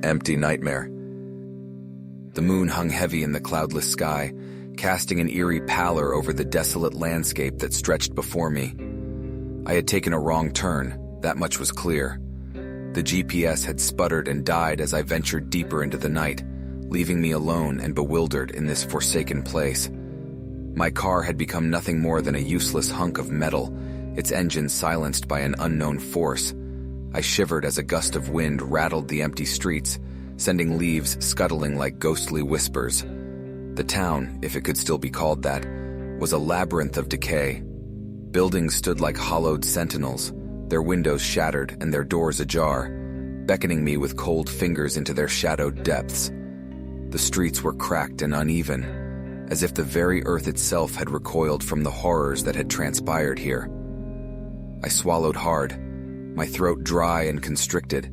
empty nightmare. The moon hung heavy in the cloudless sky, casting an eerie pallor over the desolate landscape that stretched before me. I had taken a wrong turn, that much was clear. The GPS had sputtered and died as I ventured deeper into the night, leaving me alone and bewildered in this forsaken place. My car had become nothing more than a useless hunk of metal, its engine silenced by an unknown force. I shivered as a gust of wind rattled the empty streets, sending leaves scuttling like ghostly whispers. The town, if it could still be called that, was a labyrinth of decay. Buildings stood like hollowed sentinels, their windows shattered and their doors ajar, beckoning me with cold fingers into their shadowed depths. The streets were cracked and uneven, as if the very earth itself had recoiled from the horrors that had transpired here. I swallowed hard, my throat dry and constricted,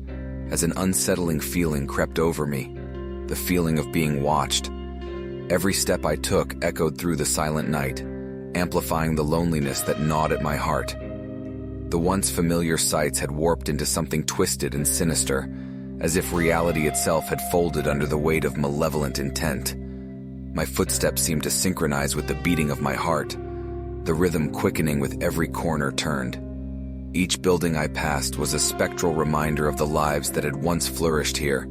as an unsettling feeling crept over me, the feeling of being watched. Every step I took echoed through the silent night, amplifying the loneliness that gnawed at my heart. The once familiar sights had warped into something twisted and sinister, as if reality itself had folded under the weight of malevolent intent. My footsteps seemed to synchronize with the beating of my heart, the rhythm quickening with every corner turned. Each building I passed was a spectral reminder of the lives that had once flourished here,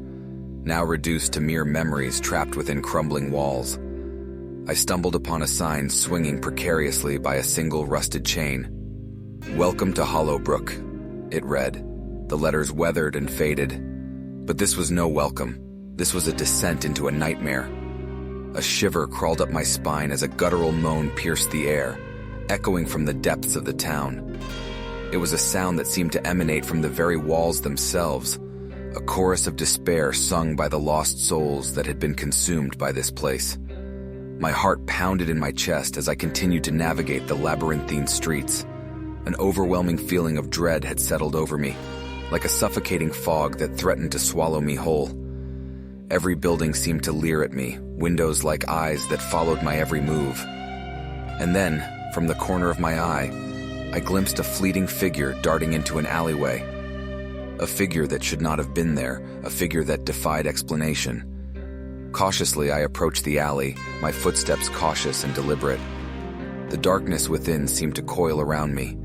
now reduced to mere memories trapped within crumbling walls. I stumbled upon a sign swinging precariously by a single rusted chain. "Welcome to Hollowbrook," it read, the letters weathered and faded. But this was no welcome. This was a descent into a nightmare. A shiver crawled up my spine as a guttural moan pierced the air, echoing from the depths of the town. It was a sound that seemed to emanate from the very walls themselves, a chorus of despair sung by the lost souls that had been consumed by this place. My heart pounded in my chest as I continued to navigate the labyrinthine streets. An overwhelming feeling of dread had settled over me, like a suffocating fog that threatened to swallow me whole. Every building seemed to leer at me, windows like eyes that followed my every move. And then, from the corner of my eye, I glimpsed a fleeting figure darting into an alleyway. A figure that should not have been there, a figure that defied explanation. Cautiously, I approached the alley, my footsteps cautious and deliberate. The darkness within seemed to coil around me,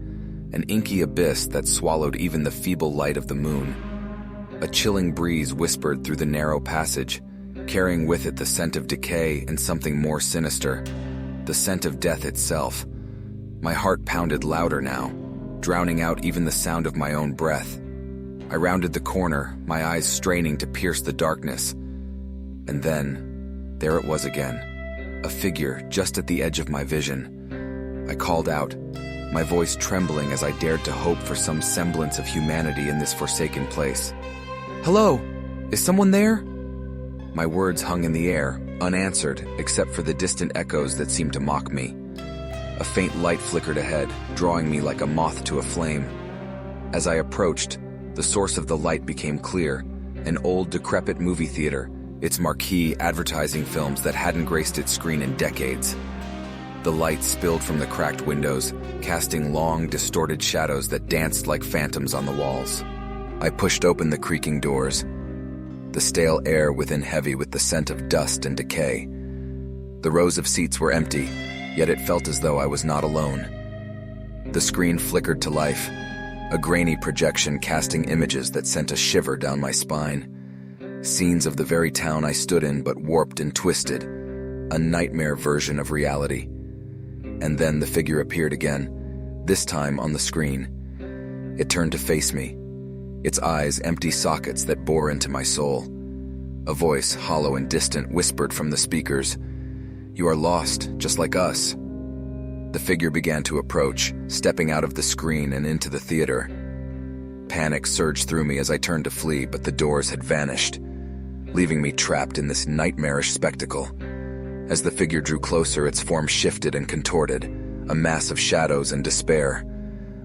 an inky abyss that swallowed even the feeble light of the moon. A chilling breeze whispered through the narrow passage, carrying with it the scent of decay and something more sinister, the scent of death itself. My heart pounded louder now, drowning out even the sound of my own breath. I rounded the corner, my eyes straining to pierce the darkness. And then, there it was again, a figure just at the edge of my vision. I called out, my voice trembling as I dared to hope for some semblance of humanity in this forsaken place. "Hello? Is someone there?" My words hung in the air, unanswered, except for the distant echoes that seemed to mock me. A faint light flickered ahead, drawing me like a moth to a flame. As I approached, the source of the light became clear, an old, decrepit movie theater, its marquee advertising films that hadn't graced its screen in decades. The light spilled from the cracked windows, casting long, distorted shadows that danced like phantoms on the walls. I pushed open the creaking doors, the stale air within heavy with the scent of dust and decay. The rows of seats were empty, yet it felt as though I was not alone. The screen flickered to life, a grainy projection casting images that sent a shiver down my spine. Scenes of the very town I stood in, but warped and twisted, a nightmare version of reality. And then the figure appeared again, this time on the screen. It turned to face me, its eyes empty sockets that bore into my soul. A voice, hollow and distant, whispered from the speakers, "You are lost, just like us." The figure began to approach, stepping out of the screen and into the theater. Panic surged through me as I turned to flee, but the doors had vanished, leaving me trapped in this nightmarish spectacle. As the figure drew closer, its form shifted and contorted, a mass of shadows and despair.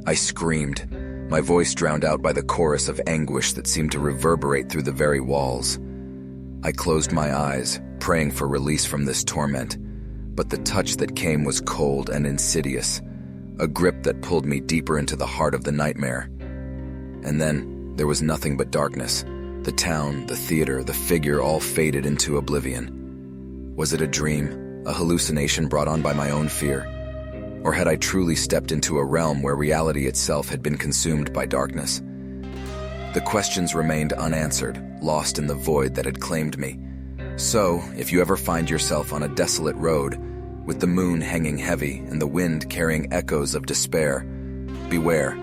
I screamed, my voice drowned out by the chorus of anguish that seemed to reverberate through the very walls. I closed my eyes, praying for release from this torment, but the touch that came was cold and insidious, a grip that pulled me deeper into the heart of the nightmare. And then there was nothing but darkness, The town, the theater, the figure all faded into oblivion. Was it a dream, a hallucination brought on by my own fear? Or had I truly stepped into a realm where reality itself had been consumed by darkness? The questions remained unanswered, lost in the void that had claimed me. So, if you ever find yourself on a desolate road, with the moon hanging heavy and the wind carrying echoes of despair, beware.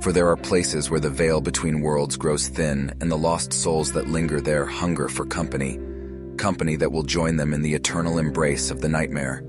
For there are places where the veil between worlds grows thin and the lost souls that linger there hunger for company, company that will join them in the eternal embrace of the nightmare.